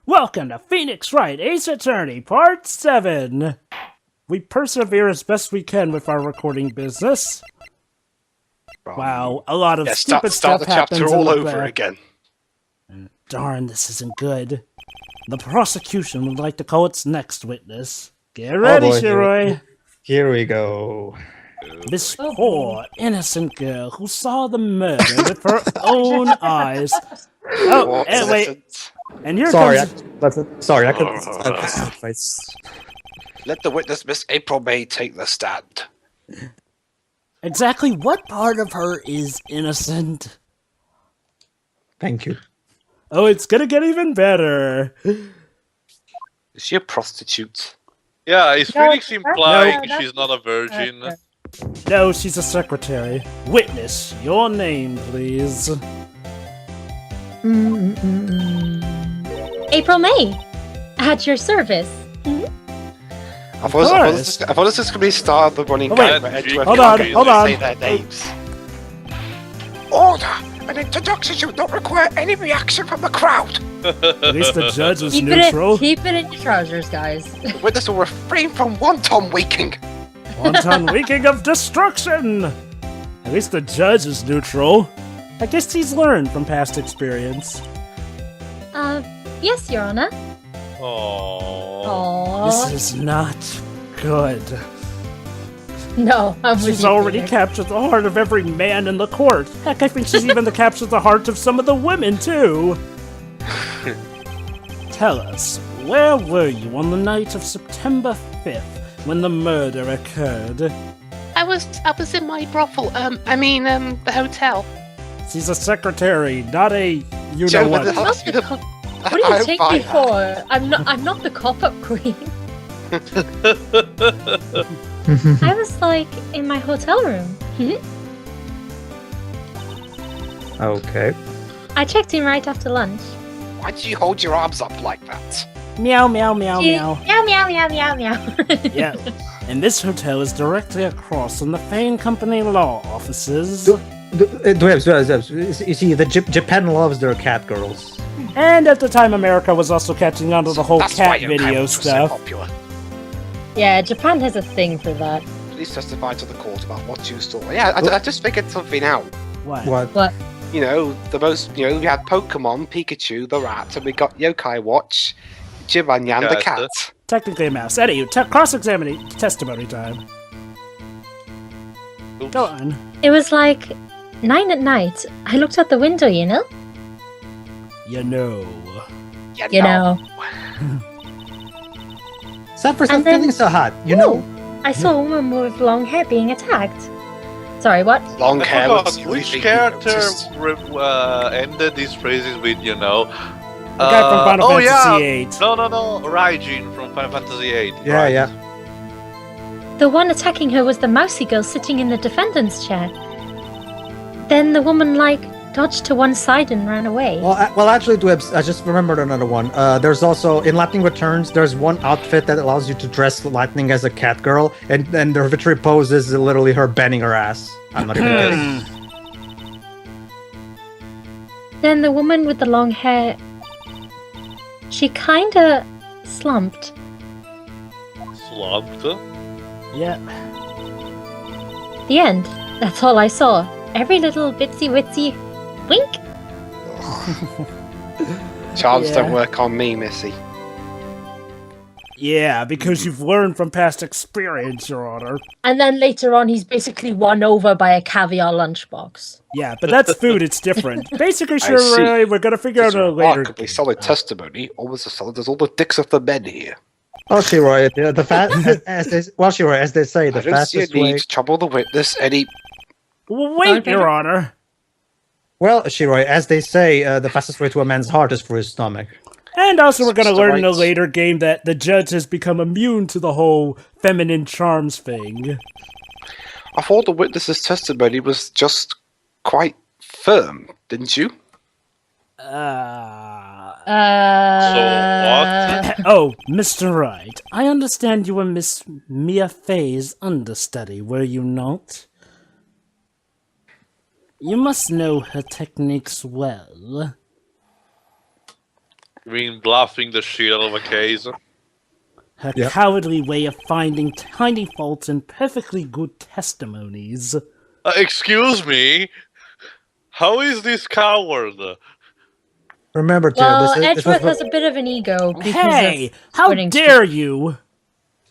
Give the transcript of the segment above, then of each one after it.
Welcome to Phoenix Wright, Ace Attorney, Part 7. We persevere as best we can with our recording business. Wow, a lot of stupid start stuff the happens chapter all in the over back. again. Darn, this isn't good. The prosecution would like to call its next witness. Get ready, Shiroi. Here we go. This poor, innocent girl who saw the murder with her own eyes. Oh, and wait. And here Sorry, comes... I couldn't. Let the witness, Miss April May, take the stand. Exactly what part of her is innocent? Thank you. Oh, it's gonna get even better. Is she a prostitute? Yeah, is Phoenix implying No, she's not a virgin? No, she's a secretary. Witness, your name, please. April May, at your service. I thought this was going to be the start of the running wait, game. hold on. Say their names. Order! An introduction should not require any reaction from the crowd. At least the judge is Keep neutral. Keep it in your trousers, guys. The witness will refrain from wonton waking. Wonton winking of destruction! At least the judge is neutral. I guess he's learned from past experience. Yes, Your Honor. Oh. Aww. This is not good. No, I'm with She's you, already Peter. captured the heart of every man in the court. Heck, I think she's even captured the heart of some of the women, too. Tell us, where were you on the night of September 5th when the murder occurred? I was in my brothel. The hotel. She's a secretary, not a Joe, you-know-what. What do you take me for? I'm not the cop-up queen. I was like in my hotel room. Okay. I checked in right after lunch. Why do you hold your arms up like that? Meow, meow, meow, meow. Meow, meow, meow, meow, meow. Yeah, and this hotel is directly across from the Fane Company law offices. You see, Japan loves their cat girls. And at the time, America was also catching on to the whole That's why cat your video characters are so stuff. popular. Yeah, Japan has a thing for that. Please testify to the court about what you saw. Yeah, I just figured something out. What? What? You know, we had Pokemon, Pikachu, the rat, and we got Yokai Watch, Jibanyan, the Yeah, cat. Technically a mouse. Eddie, cross-examining testimony time. Oops. Go on. It was like 9 at night. I looked out the window, you know? You know. You know. Stop for And then- feeling so hot, you know? I saw a woman with long hair being attacked. Sorry, what? Long I hair. forgot was the only which thing you character noticed. ended these phrases with, you know? The guy from Final oh Fantasy yeah! VIII. No, Raijin from Final Fantasy VIII. Yeah, right. yeah. The one attacking her was the mousy girl sitting in the defendant's chair. Then the woman, dodged to one side and ran away. Well, actually, Dwebs, I just remembered another one. There's also, in Lightning Returns, there's one outfit that allows you to dress Lightning as a cat girl, and her victory pose is literally her bending her ass. I'm not even kidding. Then the woman with the long hair, she kinda slumped. Slumped. Yeah. The end. That's all I saw. Every little bitsy witsy wink. Charms Yeah. don't work on me, Missy. Yeah, because you've learned from past experience, Your Honor. And then later on, he's basically won over by a caviar lunchbox. Yeah, but that's food, it's different. Basically, I sure, see. we're gonna figure out This a is later... remarkably solid testimony. Almost as solid as all the dicks of the men here. Oh, Shiroi, Shiroi, as they say, the I don't see a fastest need way. to trouble the witness any. Wait, Your Honor. Well, Shiroi, as they say, the fastest way to a man's heart is through his stomach. And also we're gonna Mr. learn in a Wright. later game that the judge has become immune to the whole feminine charms thing. I thought the witness's testimony was just quite firm, didn't you? Oh, Mr. Wright, I understand you were Miss Mia Fey's understudy, were you not? You must know her techniques well. You mean bluffing the shit out of a case? Her Yep. cowardly way of finding tiny faults in perfectly good testimonies. Excuse me? How is this coward? Remember, Teo, Well, this Edgeworth was has a bit of an ego because Hey! of How winning dare you!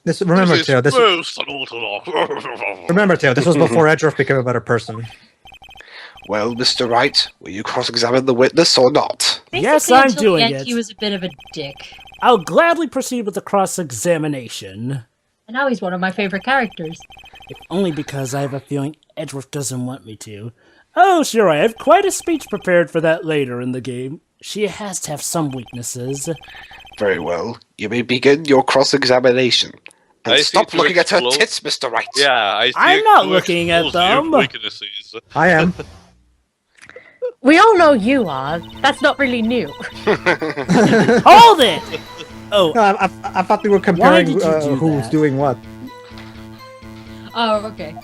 remember, This Teo, is most unorthodox. remember, Teo, this was before Edgeworth became a better person. Well, Mr. Wright, will you cross-examine the witness or not? Yes, Basically, I'm until doing the end, it. He was a bit of a dick. I'll gladly proceed with the cross-examination. And now he's one of my favorite characters. Only because I have a feeling Edgeworth doesn't want me to. Oh, sure, I have quite a speech prepared for that later in the game. She has to have some weaknesses. Very well. You may begin your cross-examination. And I see stop two looking at her explo- tits, Mr. Wright. Yeah, I see I'm not two looking at explosive them. weaknesses. I am. We all know you are. That's not really new. Hold it! Oh, No, I thought we were comparing did you do who's that? doing what. Oh, okay.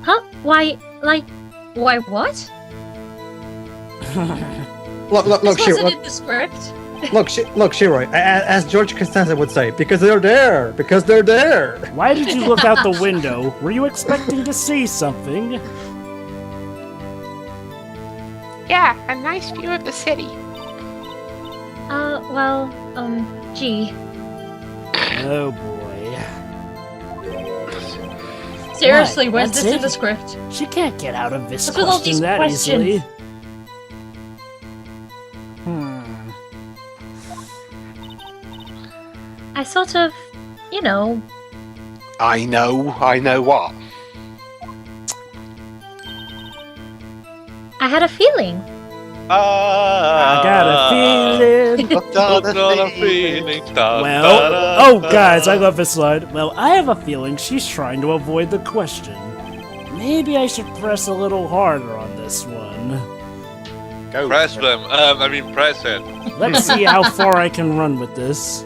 Huh? Why what? Look, This Shiro, wasn't in the script. look, Shiro, as George Costanza would say, because they're there, because they're there. why did you look out the window? Were you expecting to see something? Yeah, a nice view of the city. Gee. Oh boy. Seriously, What? where's That's this in it? the script? She can't get out of this What's with all these question that questions? easily. Hmm. I sort of, you know, I know what. I had a feeling. I got a feeling. Got a feeling. Well, oh guys, I love this line. Well, I have a feeling she's trying to avoid the question. Maybe I should press a little harder on this one. Go. Press them. Press it. Let's see how far I can run with this.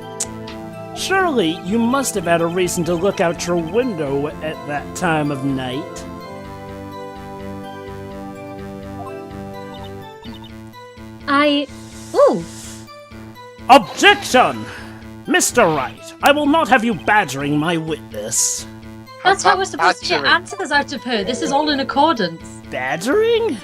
Surely, you must have had a reason to look out your window at that time of night. Ooh, Objection! Mr. Wright, I will not have you badgering my witness. that's how we're supposed to get badgering? answers out of her. This is all in accordance. Badgering?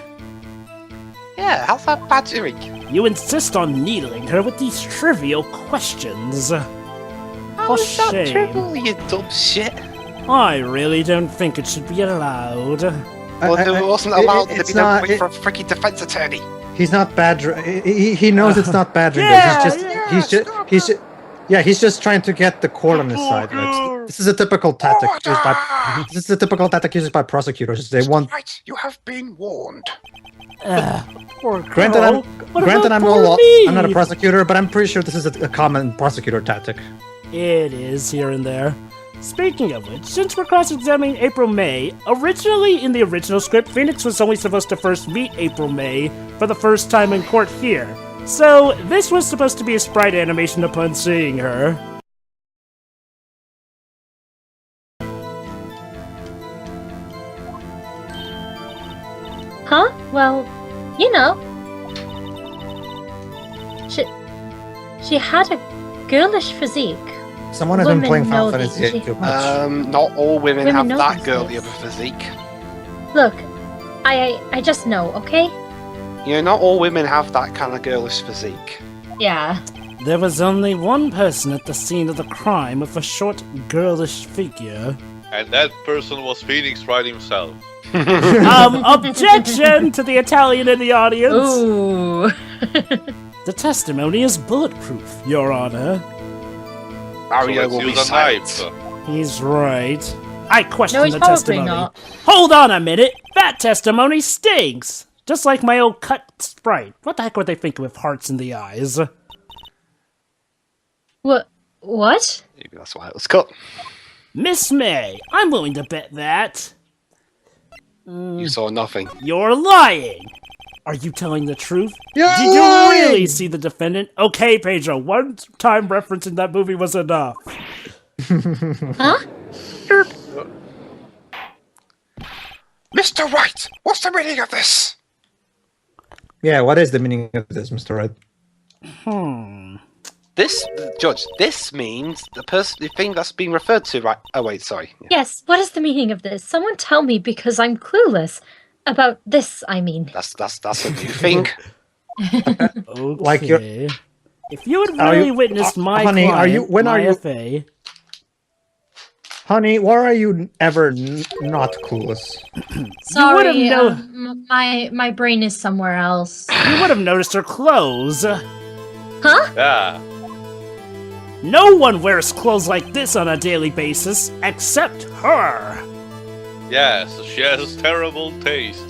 Yeah, how's that badgering? You insist on needling her with these trivial questions. How is that shame. trivial, you dumb shit? I really don't think it should be allowed. Well, it wasn't allowed to it's be no not- point for a freaking defense attorney. He's not badgering. He knows it's not badgering. Yeah, He's just trying to get the court on his side. This is a typical tactic used by. Order! This is a typical tactic used by prosecutors. They want. Right, you have been warned. Poor Granted, girl. What about I'm poor no, me? I'm not a prosecutor, but I'm pretty sure this is a common prosecutor tactic. It is here and there. Speaking of which, since we're cross-examining April May, originally in the original script, Phoenix was only supposed to first meet April May for the first time in court here. So, this was supposed to be a sprite animation upon seeing her. Huh? Well, you know. She had a girlish physique. Someone has been Women playing know Final these Fantasy VIII things. too much. Not all women Women have know that these girly of things. a physique. Look, I just know, okay? You know, not all women have that kind of girlish physique. Yeah. There was only one person at the scene of the crime with a short, girlish figure. And that person was Phoenix Wright himself. Objection to the Italian in the audience! Ooh. The testimony is bulletproof, Your Honor. Mario So will let's be use a silent. knife. He's right. I question No, he's the probably testimony. not. Hold on a minute! That testimony stinks! Just like my old cut sprite. What the heck were they thinking with hearts in the eyes? What? Maybe that's why it was cut. Miss May, I'm willing to bet that. You saw nothing. You're lying! Are you telling the truth? You're Did you lying! really see the defendant? Okay, Pedro, one time referencing that movie was enough. Huh? Mr. Wright, what's the meaning of this? Yeah, what is the meaning of this, Mr. Wright? This, Judge, this means the thing that's being referred to, right? Oh, wait, sorry. Yes, what is the meaning of this? Someone tell me because I'm clueless. About this, I mean. That's a new thing. Okay. Like If you had Are really you- witnessed my honey, client, are you- when my are you- FA, Honey, why are you ever not clueless? Sorry, know- my brain is somewhere else. you would have noticed her clothes. Huh? Yeah. No one wears clothes like this on a daily basis, except her. Yes, she has terrible tastes.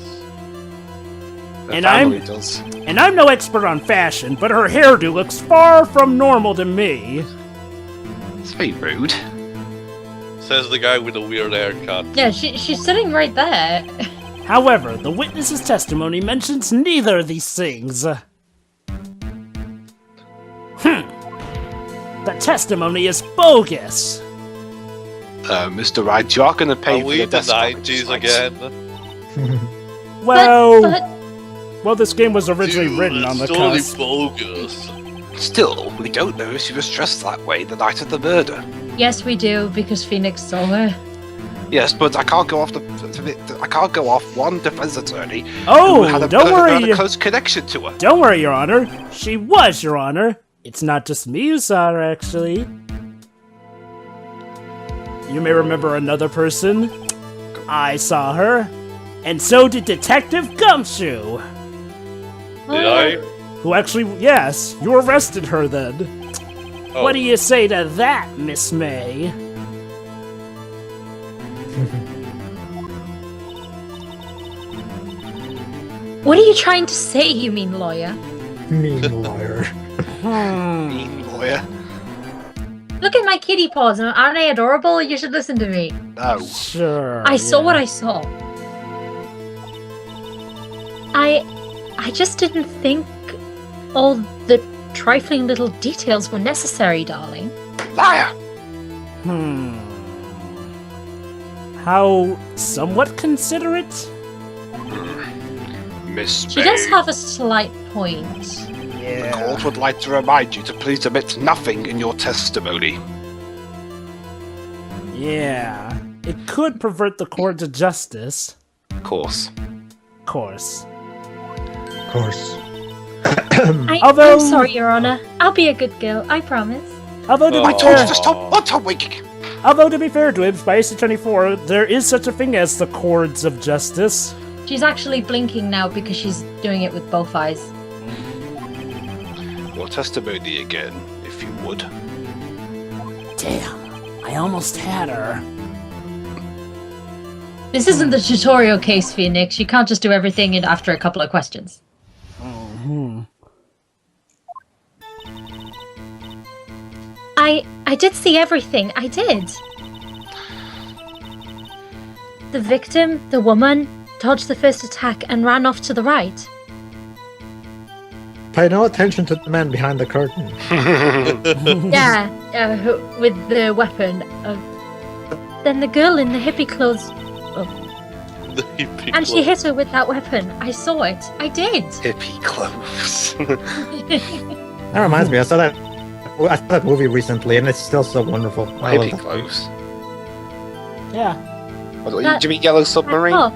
The And family I'm- does. And I'm no expert on fashion, but her hairdo looks far from normal to me. It's very rude. Says the guy with the weird haircut. Yeah, she's sitting right there. However, the witness's testimony mentions neither of these things. The testimony is bogus. Mr. Wright, you are going to pay Are for we the in the desk box, 90s right? again? Well, But this game was originally Dude, written on the it's totally cusp. bogus. Still, we don't know if she was dressed that way the night of the murder. yes, we do because Phoenix saw her. Yes, but I can't go off one defense attorney who Oh, had a, don't who had worry. a close connection to her. Don't worry, Your Honor. She was, Your Honor. It's not just me who saw her, actually. You may remember another person. I saw her. And so did Detective Gumshoe. Did I? Who actually, yes, you arrested her then. Oh. What do you say to that, Miss May? What are you trying to say, you mean lawyer? Mean lawyer. Mean lawyer. Look at my kitty paws, aren't they adorable? You should listen to me. No. Sure. I saw yeah. what I saw. I just didn't think all the trifling little details were necessary, darling. Liar! How somewhat considerate? Miss She May, does have a slight point. the court would like to remind you to please omit nothing in your testimony. Yeah. It could pervert the court to justice. Of course. Of course. Of course. Although- I'm sorry, Your Honor. I'll be a good girl, I promise. Although to Oh. be I told you fair, to stop. What a winking. although to be fair, Dwibs, by AC24, there is such a thing as the cords of justice. She's actually blinking now because she's doing it with both eyes. Your testimony again, if you would. Damn, I almost had her. This isn't the tutorial case, Phoenix. You can't just do everything in after a couple of questions. I did see everything. I did. The victim, the woman, dodged the first attack and ran off to the right. Pay no attention to the man behind the curtain. Yeah, with the weapon. Then the girl in the hippie clothes, The hippie and she club. hit her with that weapon. I saw it. I did. Hippie clothes. That reminds me, I saw that movie recently, and it's still so wonderful. I love Hippie that. clothes. Yeah. What, That- do you mean Yellow That Submarine? clock,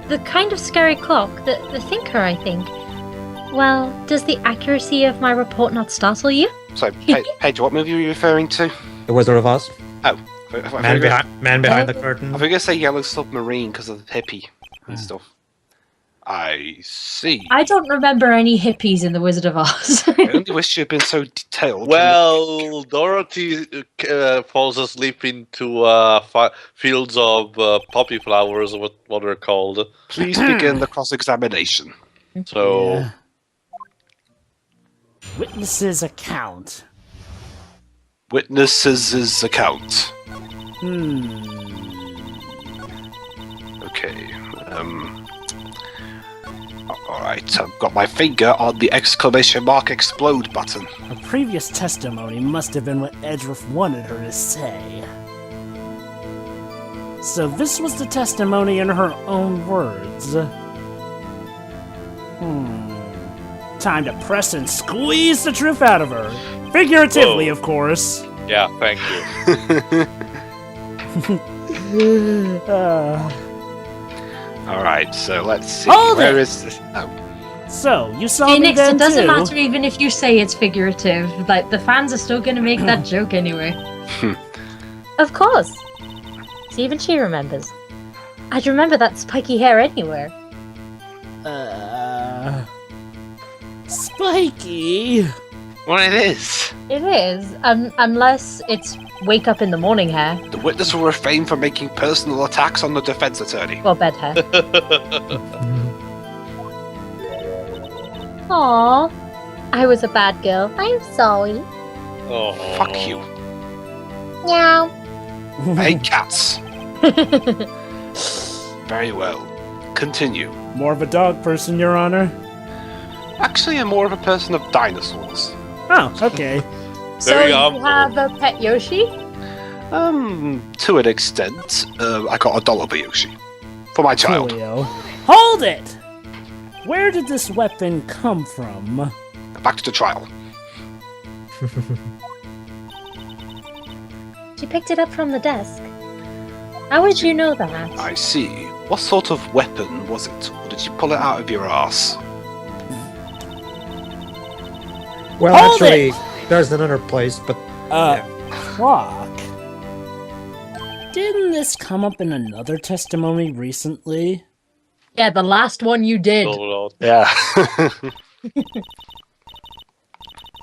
the kind of scary clock, the thinker, I think. Well, does the accuracy of my report not startle you? So, Paige, what movie are you referring to? The Wizard of Oz. Oh, Man behind the curtain. I think I say Yellow Submarine because of the hippie and stuff. I see. I don't remember any hippies in The Wizard of Oz. I only wish you'd been so detailed. Well, Dorothy falls asleep into fields of poppy flowers, or what they're called. Please begin the cross-examination. So, Yeah. Witness's account. Witnesses' account. Okay. Alright, I've got my finger on the exclamation mark explode button. Her previous testimony must have been what Edgeworth wanted her to say. So this was the testimony in her own words. time to press and squeeze the truth out of her. Figuratively, Whoa. of course. Yeah, thank you. All right, so let's see. Hold Where it! is this? Oh, So, you saw me Phoenix, then it doesn't too. matter even if you say it's figurative. Like, the fans are still gonna make that joke anyway. Of course. See, even she remembers. I'd remember that spiky hair anywhere. Spiky. well, it is. It is, unless it's wake up in the morning hair. The witness will refrain from making personal attacks on the defense attorney. Well, bed hair. Aww. I was a bad girl. I'm sorry. Oh. Fuck you. Meow. I hate cats. Very well. Continue. More of a dog person, Your Honor. Actually, I'm more of a person of dinosaurs. Oh, okay. So Very you humble. have a pet Yoshi? To an extent. I got a dollar for Yoshi. For my child. Coolio. Hold it! Where did this weapon come from? Back to the trial. She picked it up from the desk. How would you know that? I see. What sort of weapon was it? Or did you pull it out of your ass? Well, Hold actually, there's another place, but Clock. Didn't this come up in another testimony recently? Yeah, the last one you did. Oh, Lord. Yeah.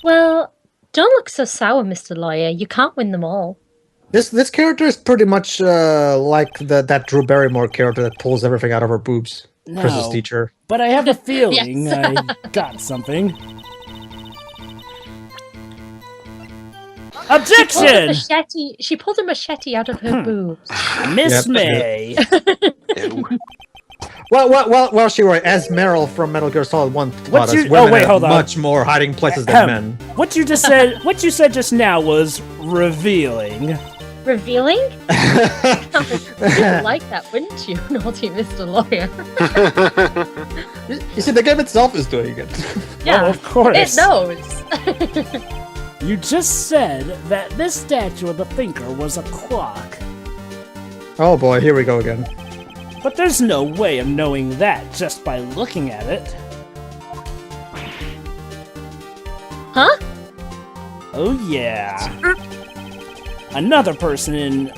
Well, don't look so sour, Mr. Lawyer. You can't win them all. this character is pretty much like that Drew Barrymore character that pulls everything out of her boobs. Chris's No, teacher. but I have a feeling Yes. I got something. Objection! She pulled a machete out of her boobs. Miss Yep. May. Ew. Well, she were as Meryl from Metal Gear Solid 1 taught What's us. your- Women oh, wait, have hold on. much more hiding places than Ahem. men. What you said just now was revealing. Revealing? You'd like that, wouldn't you, naughty Mr. Lawyer? You see, the game itself is doing it. Yeah, Oh, of course. it knows. You just said that this statue of the thinker was a clock. Oh boy, here we go again. But there's no way of knowing that just by looking at it. Huh? Oh yeah. Another person in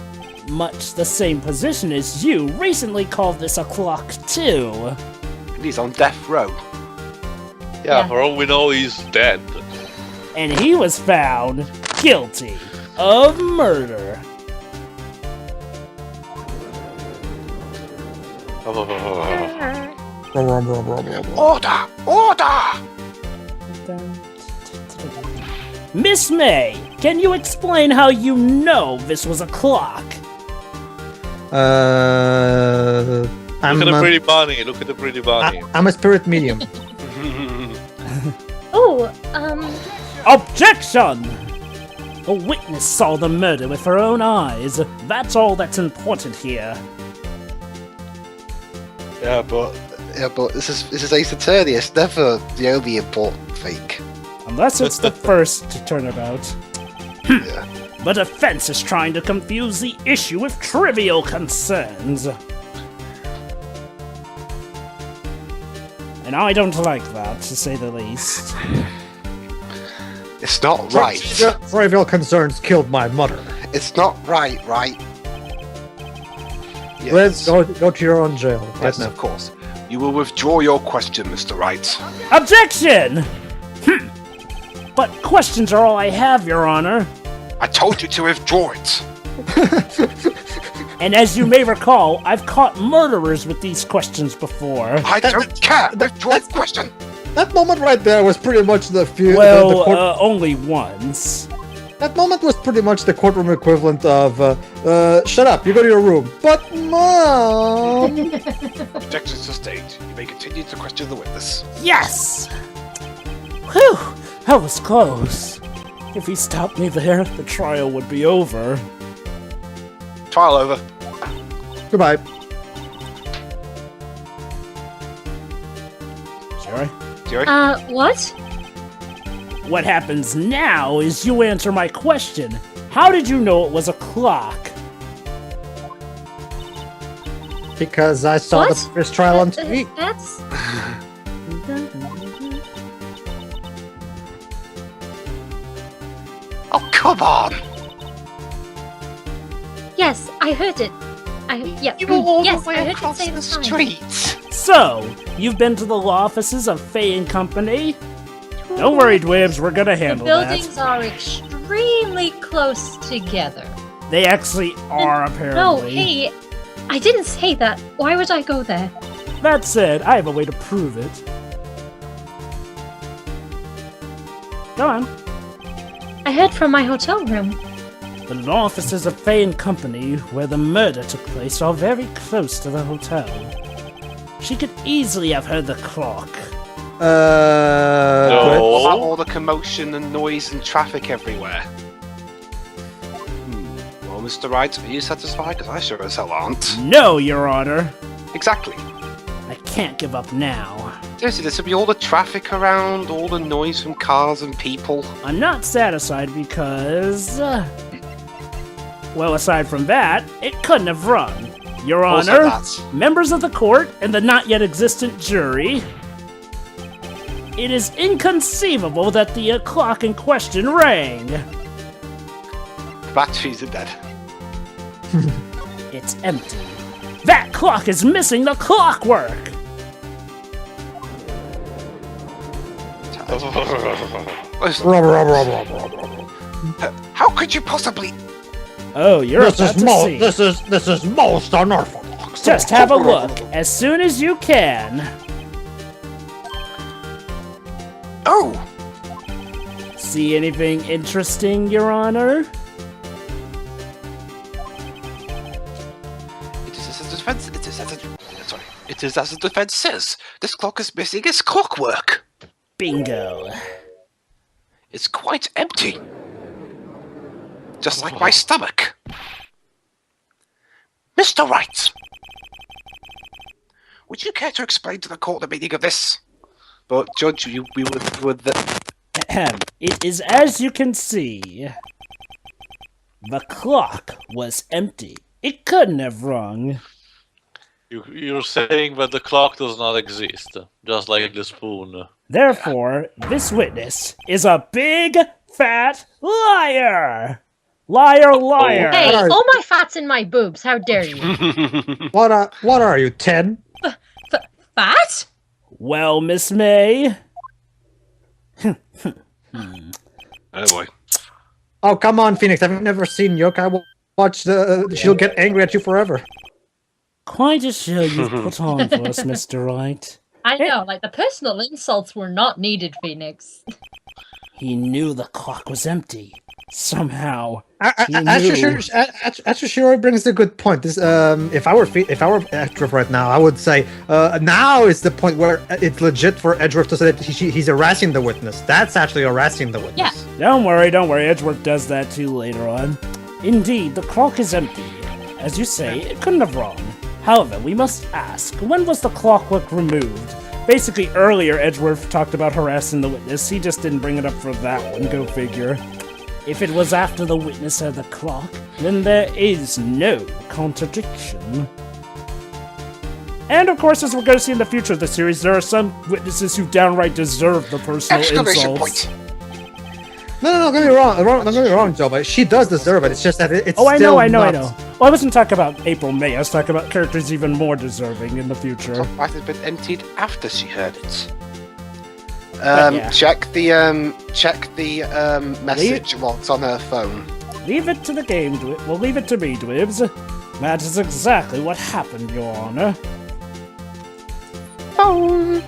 much the same position as you recently called this a clock too. He's on death row. Yeah, for all we know, he's dead. And he was found guilty of murder. Order! Order! Miss May, can you explain how you know this was a clock? I'm Look at the a, pretty bunny. Look at the pretty bunny. I'm a spirit medium. Oh, Objection! A witness saw the murder with her own eyes. That's all that's important here. Yeah, but this is Ace Attorney. It's never the only important thing. Unless it's the first turnabout. Yeah. The defense is trying to confuse the issue with trivial concerns. And I don't like that, to say the least. It's not right. Trivial concerns killed my mother. It's not right, right? Yes. Let's go to your own jail. Yes, Right of course. You will withdraw your question, Mr. Wright. Objection! But questions are all I have, Your Honor. I told you to withdraw it. And as you may recall, I've caught murderers with these questions before. I don't care. Withdraw the question. That moment right there was pretty much the few. Well, only once. That moment was pretty much the courtroom equivalent of, shut up, you go to your room. But, Mom! Objection sustained. You may continue to question the witness. Yes! Whew! That was close. If he stopped me there, the trial would be over. Trial over. Goodbye. Jerry? Jerry? what? What happens now is you answer my question. How did you know it was a clock? Because I saw the first trial on TV. That's... Oh, come on! Yes, I heard it. You were all yes, the I way heard it across say the the sign. street. So, you've been to the law offices of Faye and Company? Don't worry, Dwibs, we're gonna The handle that. buildings are extremely close together. They actually are, apparently. No, hey, I didn't say that. Why would I go there? That said, I have a way to prove it. Go on. I heard from my hotel room. The law offices of Faye and Company, where the murder took place, are very close to the hotel. She could easily have heard the clock. What No. about all the commotion and noise and traffic everywhere? Well, Mr. Wright, are you satisfied? Because I sure as hell aren't. No, Your Honor. Exactly. I can't give up now. Seriously, there's to be all the traffic around, all the noise from cars and people. I'm not satisfied because... well, aside from that, it couldn't have run. Your Also Honor, that. members of the court and the not yet existent jury, it is inconceivable that the clock in question rang. Batteries are dead. It's empty. That clock is missing the clockwork! How could you possibly? Oh, you're This about is to see. this is most unorthodox. Just have a look as soon as you can. Oh, See anything interesting, Your Honor? It is as the defense says. This clock is missing its clockwork. Bingo. It's quite empty. Just like my stomach. Mr. Wright, would you care to explain to the court the meaning of this? But Judge, we were the... Ahem. It is as you can see. The clock was empty. It couldn't have rung. You're saying that the clock does not exist, just like the spoon. Therefore, this witness is a big, fat liar! Liar, liar! Hey, Alright. all my fat's in my boobs. How dare you? What are you, 10? Fat? Well, Miss May, Oh boy. Oh, come on, Phoenix. I've never seen Yokai watch the... she'll get angry at you forever. quite a show you've put on for us, Mr. Wright. I know, like the personal insults were not needed, Phoenix. He knew the clock was empty. Somehow. He Actually, she already brings a good point. This, if I were Edgeworth right now, I would say now is the point where it's legit for Edgeworth to say that he's harassing the witness. That's actually harassing the witness. Yeah. Don't worry. Edgeworth does that too later on. Indeed, the clock is empty. As you say, it couldn't have rung. However, we must ask, when was the clockwork removed? Basically, earlier Edgeworth talked about harassing the witness. He just didn't bring it up for that one, go figure. If it was after the witness heard the clock, then there is no contradiction. And of course, as we're going to see in the future of the series, there are some witnesses who downright deserve the personal exclamation insults. point! No, don't get me wrong. Don't get me wrong, Joe. But she does deserve it. It's just that it's Oh, I still know. not- Well, I wasn't talking about April May. I was talking about characters even more deserving in the future. Clock might have been emptied after she heard it. yeah. Check the message logs on her phone. Leave it to the game, Well, leave it to me, Dwibs. That is exactly what happened, Your Honor. Phone.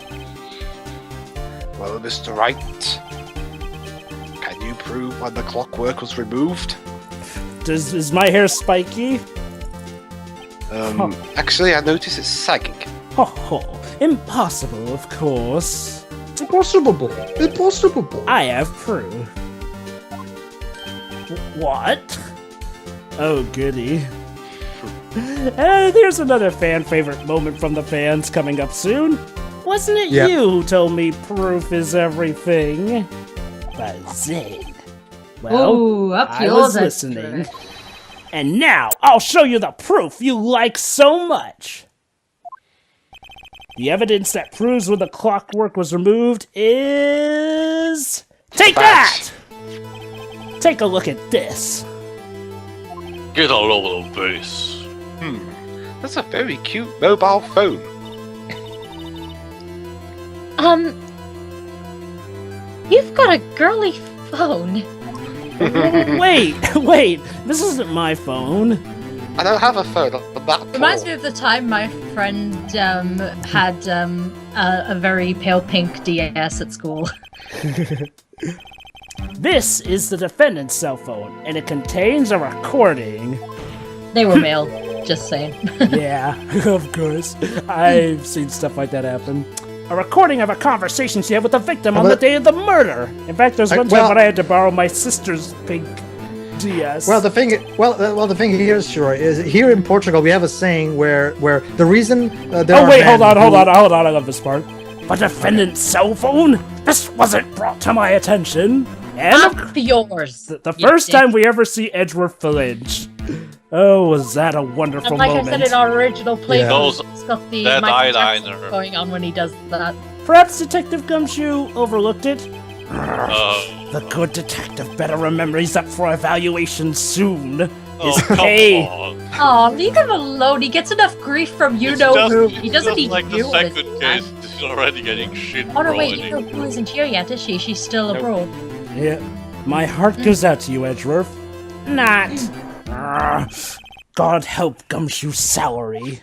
Well, Mr. Wright, can you prove when the clockwork was removed? Is my hair spiky? Actually, I notice it's sagging. Ho ho. Impossible, of course. Impossible. I have proof. What? Oh, goody. There's another fan favorite moment from the fans coming up soon. Wasn't it Yeah. you who told me proof is everything? Buzzing. Well, Ooh, up I yours, was listening. And now, I'll show you the proof you like so much. The evidence that proves when the clockwork was removed is... Take that! Take a look at this. Get all over the place. That's a very cute mobile phone. You've got a girly phone. Wait, this isn't my phone. I don't have a phone. I'm that Reminds poor. me of the time my friend had a very pale pink DS at school. This is the defendant's cell phone, and it contains a recording. They were male, just saying. Yeah, of course. I've seen stuff like that happen. A recording of a conversation she had with the victim on the day of the murder. In fact, there's one time when I had to borrow my sister's pink DS. Well, the thing here is, sure, is here in Portugal we have a saying where the reason there are hold men on, I love this part. The defendant's cell phone? This wasn't brought to my attention. And Up yours. the first time we ever see Edgeworth flinch. Oh, was that a wonderful And like moment. I said in our original playthrough, Yeah. it's got the That Michael eyeliner. Jackson going on when he does that. Perhaps Detective Gumshoe overlooked it? The Oh, good detective better remember he's up for evaluation soon. oh, come pay. on. Aw, leave him alone. He gets enough grief from you It's know just- who. it's He doesn't just need like you the on his second side. case. She's already getting shit. Oh no, wait, thrown you know in. who isn't here yet, is she? She's still abroad. Yeah, my heart goes out to you, Edgeworth. Not. God help Gumshoe's salary.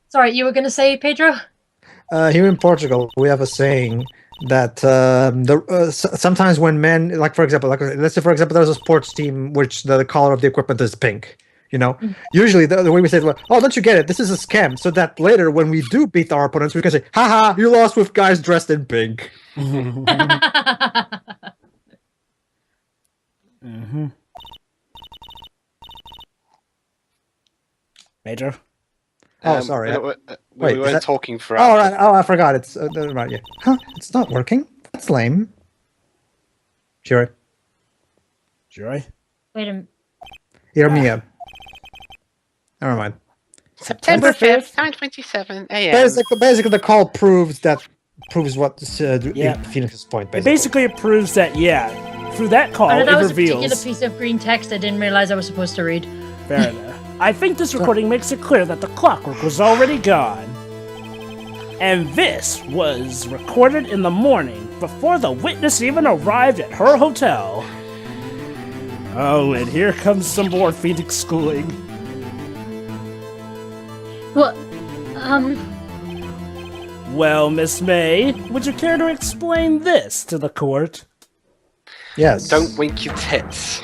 Sorry, you were gonna say, Pedro? Here in Portugal, we have a saying that sometimes when men, like for example, let's say for example, there's a sports team which the color of the equipment is pink. You know, usually the way we say it, well, oh, don't you get it? This is a scam. So that later, when we do beat our opponents, we can say, haha, you lost with guys dressed in pink. Major? Oh, sorry. We Wait, is weren't that- talking for Oh, right. Oh, I forgot. It's right. Yeah. Huh? It's not working. That's lame. Sure. Joy? Wait a minute. Hear me out. Never mind. September September 5th, 9:27 a.m. Basically, the call proves what Yeah. Phoenix's point. It Basically. basically proves that, yeah, through that call, Oh, it that was a particular reveals. piece of green text I didn't realize I was supposed to read. Fair enough. I think this recording makes it clear that the clockwork was already gone. And this was recorded in the morning, before the witness even arrived at her hotel. Oh, and here comes some more Phoenix schooling. Well, Well, Miss May, would you care to explain this to the court? Yes. Don't wink your tits.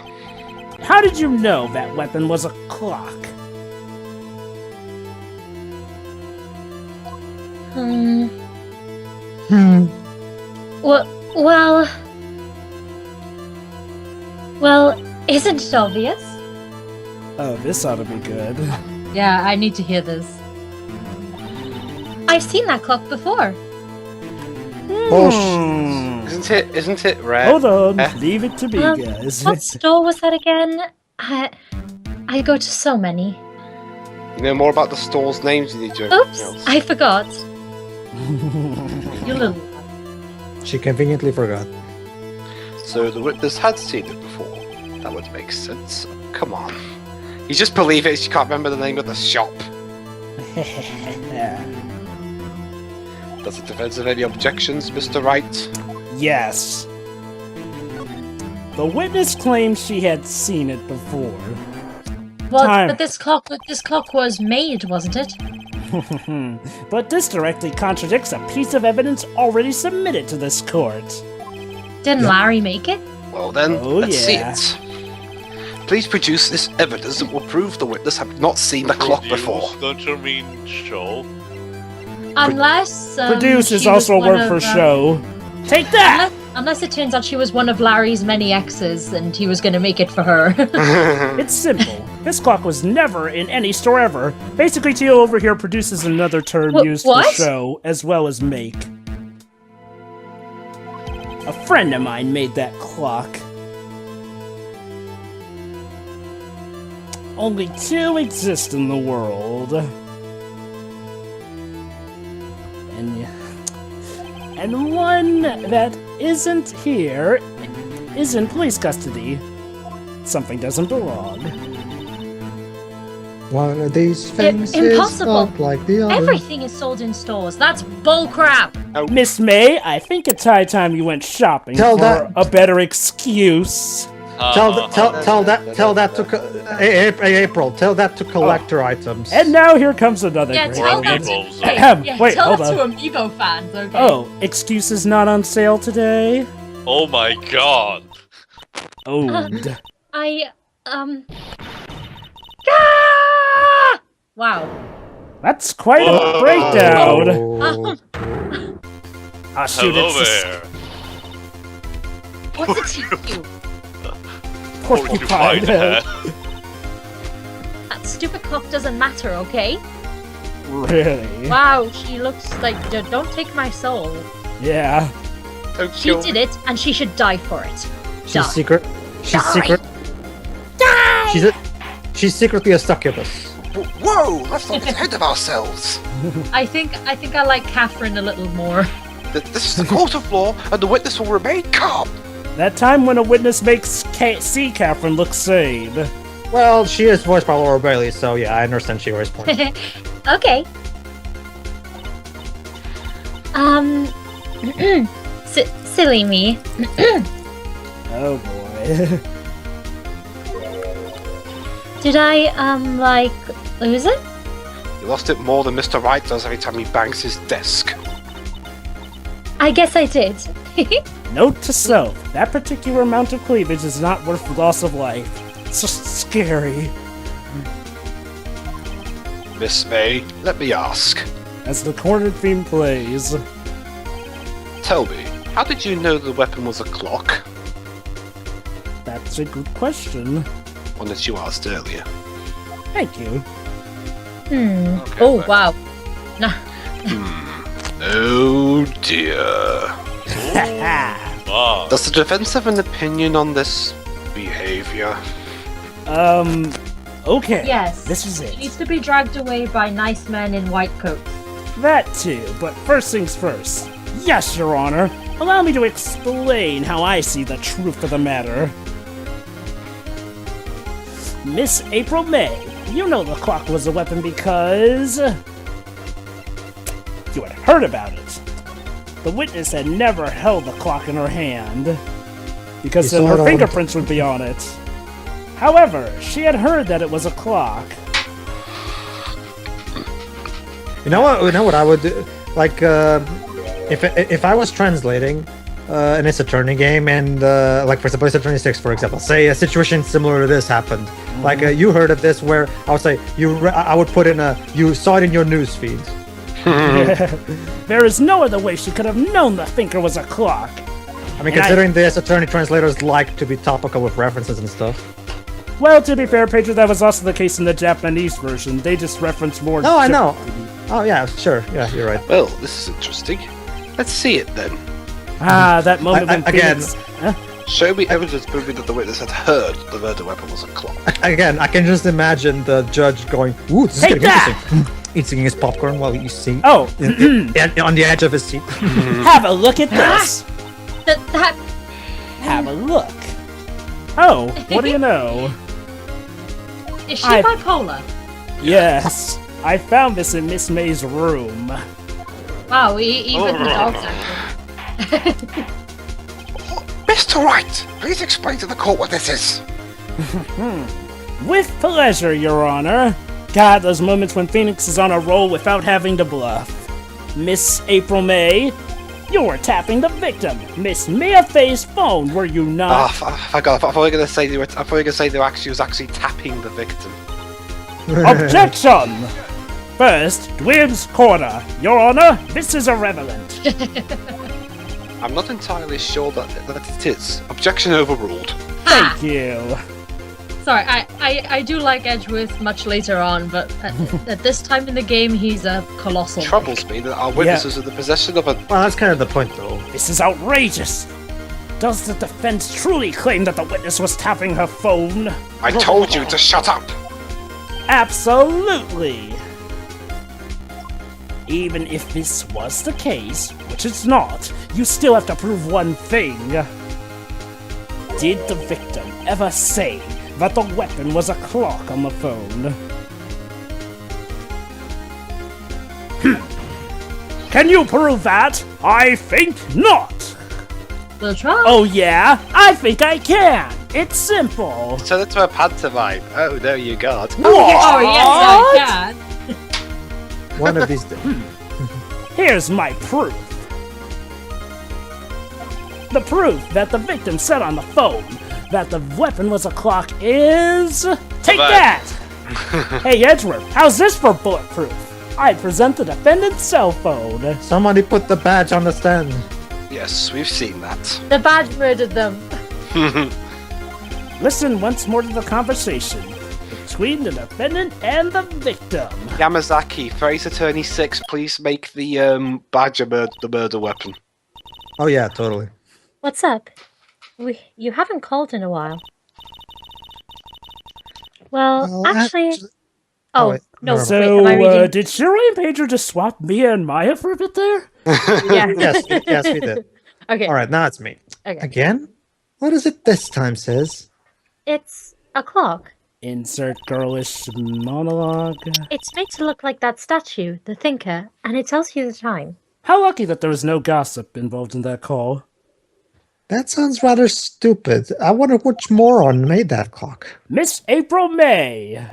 How did you know that weapon was a clock? Hmm. well, isn't it obvious? Oh, this ought to be good. Yeah, I need to hear this. I've seen that clock before. Bullshit. Isn't it rare? Hold on, Eh? leave it to me, guys. What store was that again? I go to so many. You know more about the store's names than you do Oops, anything else. I forgot. You little. She conveniently forgot. So the witness had seen it before. That would make sense. Come on. You just believe it. You can't remember the name of the shop. Does the defense have any objections, Mr. Wright? Yes. The witness claims she had seen it before. Well, Time. but this clock was made, wasn't it? But this directly contradicts a piece of evidence already submitted to this court. Didn't Larry make it? Well then, Oh, let's yeah. see it. Please produce this evidence that will prove the witness had not seen the clock before. Don't you mean show? Unless Produce is she was also a one word of, for show. Take that! Unless it turns out she was one of Larry's many exes and he was going to make it for her. It's simple. This clock was never in any store ever. Basically, Teal over here produces another term used what? for show as well as make. A friend of mine made that clock. Only 2 exist in the world. And one that isn't here is in police custody. Something doesn't belong. One of these things impossible. is not like the other. Everything is sold in stores. That's bullcrap. Miss May, I think it's high time you went shopping Tell for that- a better excuse. Tell that to April. Tell that to collector items. And now here comes another Yeah, great tell one. that to, Amiibos. Wait, tell hold that on. to Amiibo fans, okay? Oh, excuses not on sale today? Oh my god. Owned. Ah! Wow. That's quite a Whoa. breakdown. Oh. Ah, shoot, Hello it's just there. What's it to you? porcupine head. That stupid clock doesn't matter, okay? Really? Wow, she looks like... Don't take my soul. Yeah. Don't She kill did it, and she should die for it. She's Die. secret. She's Die. secret. She's secretly a succubus. Whoa, let's not get ahead of ourselves. I think I like Catherine a little more. This is the court of law, and the witness will remain calm. That time when a witness makes C. Catherine look sane. Well, she is voiced by Laura Bailey, so yeah, I understand Shiori's point. Okay. Silly me. Oh boy. Did I, lose it? You lost it more than Mr. Wright does every time he bangs his desk. I guess I did. Note to self, that particular amount of cleavage is not worth the loss of life. It's just scary. Miss May, let me ask. As the cornered theme plays. Tell me, how did you know the weapon was a clock? That's a good question. One that you asked earlier. Thank you. Okay, Oh, thanks. wow. Nah. Oh dear. Wow. Does the defense have an opinion on this behavior? Okay. Yes. This is She it. needs to be dragged away by nice men in white coats. That too, but first things first. Yes, Your Honor. Allow me to explain how I see the truth of the matter. Miss April May, you know the clock was a weapon because... you had heard about it. The witness had never held the clock in her hand, because You then saw it her on- fingerprints would be on it. However, she had heard that it was a clock. You know what I would do? Like, if I was translating an Ace Attorney game and like for example Ace Attorney 6, for example, say a situation similar to this happened. Like you heard of this, where I would say I would put in you saw it in your news feed. There is no other way she could have known the thinker was a clock. I mean, And considering the Ace Attorney translators like to be topical with references and stuff. Well, to be fair, Pedro, that was also the case in the Japanese version. They just referenced more. No, I know. Oh yeah, sure. Yeah, you're right. Well, this is interesting. Let's see it then. That moment when again- Phoenix... Huh? Show me evidence proving that the witness had heard the murder weapon was a clock. Again, I can just imagine the judge going, "Ooh, this is Take getting that!" interesting." Eating his popcorn while he's sitting Oh, on the edge of his seat. have a look at this. That Have a look. Oh, what do you know? is she I- bipolar? Yes, I found this in Miss May's room. Wow, even the dogs actually. Mr. Wright, please explain to the court what this is. With pleasure, Your Honor. God, those moments when Phoenix is on a roll without having to bluff. Miss April May, you were tapping the victim. Miss Mia Faye's phone, were you Ah, not? I thought you were going to say they were. I thought you were going to say they were actually was actually tapping the victim. Objection! First, Dwyb's Corner. Your Honor, this is irrelevant. I'm not entirely sure that it is. Objection overruled. Ha! Thank you. Sorry, I do like Edgeworth much later on, but at this time in the game, he's a colossal. Troubles me that our witnesses are in the possession of a. Well, that's kind of the point, though. This is outrageous. Does the defense truly claim that the witness was tapping her phone? I told you to shut up. Absolutely! Even if this was the case, which it's not, you still have to prove one thing. Did the victim ever say that the weapon was a clock on the phone? Can you prove that? I think not! We'll try. Oh yeah? I think I can! It's simple! Turn it to a pantomime. Oh, no, you got. Oh, yes, I can. One of these days. Here's my proof. The proof that the victim said on the phone that the weapon was a clock is... Take that! Hey Edgeworth, how's this for bulletproof? I present the defendant's cell phone. Somebody put the badge on the stand. Yes, we've seen that. The badge murdered them. Listen once more to the conversation between the defendant and the victim. Yamazaki, Phrase Attorney 6, please make the badge the murder weapon. Oh yeah, totally. What's up? You haven't called in a while. Well, actually... Oh, wait, no, never wait, am I reading? Did Shiro and Pedro just swap Mia and Maya for a bit there? Yeah. Yes, we did. Okay. All right, now it's me. Okay. Again? What is it this time, sis? It's a clock. Insert girlish monologue. It's made to look like that statue, the thinker, and it tells you the time. How lucky that there was no gossip involved in that call. That sounds rather stupid. I wonder which moron made that clock. Miss April May!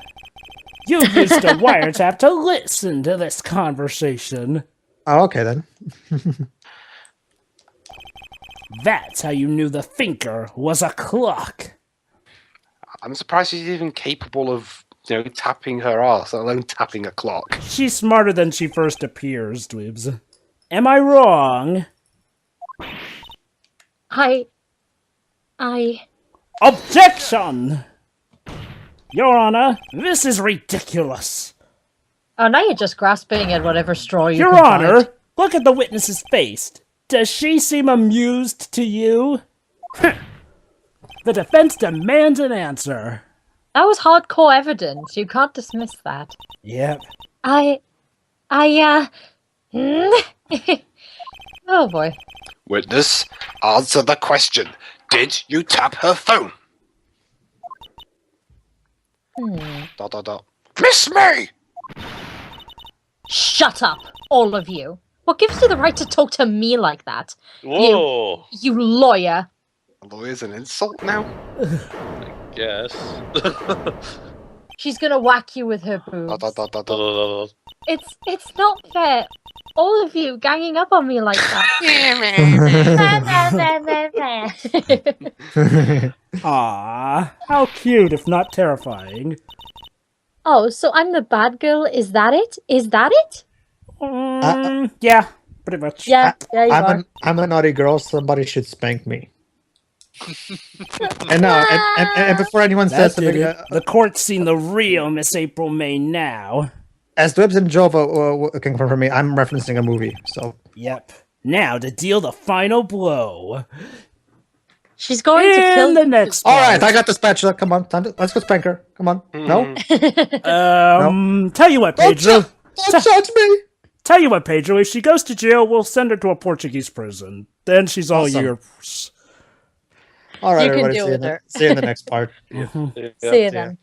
You used a wiretap to listen to this conversation. Oh, okay then. That's how you knew the thinker was a clock. I'm surprised she's even capable of, tapping her ass, let alone tapping a clock. She's smarter than she first appears, Dweebs. Am I wrong? I... Objection! Your Honor, this is ridiculous. Oh, now you're just grasping at whatever straw you Your can Honor, find. look at the witness's face. Does she seem amused to you? The defense demands an answer. That was hardcore evidence. You can't dismiss that. Yep. Oh boy. Witness, answer the question. Did you tap her phone? Dot, dot, dot. Miss May! Shut up, all of you. What gives you the right to talk to me like that? Whoa. You lawyer. A lawyer's an insult now? Yes. She's gonna whack you with her Dot, boobs. dot, dot, dot, dot. It's not fair. All of you ganging up on me like that. Ah, how cute if not terrifying. Oh, so I'm the bad girl. Is that it? Is that it? Yeah, pretty much. Yeah, yeah, you are. I'm a naughty girl. Somebody should spank me. and before anyone says That did something, it. The court's seen the real Miss April May now. as Dwebs and Jova can confirm for me, I'm referencing a movie. So Yep. Now to deal the final blow. She's going to In kill the next all part. right, I got the spatula. Come on, let's go spank her. Come on. No, Tell you what, Pedro. don't judge me. Tell you what, Pedro. If she goes to jail, we'll send her to a Portuguese prison. Then she's all Awesome. yours. All right, You can everybody. deal with her. See you in the next part. See you then.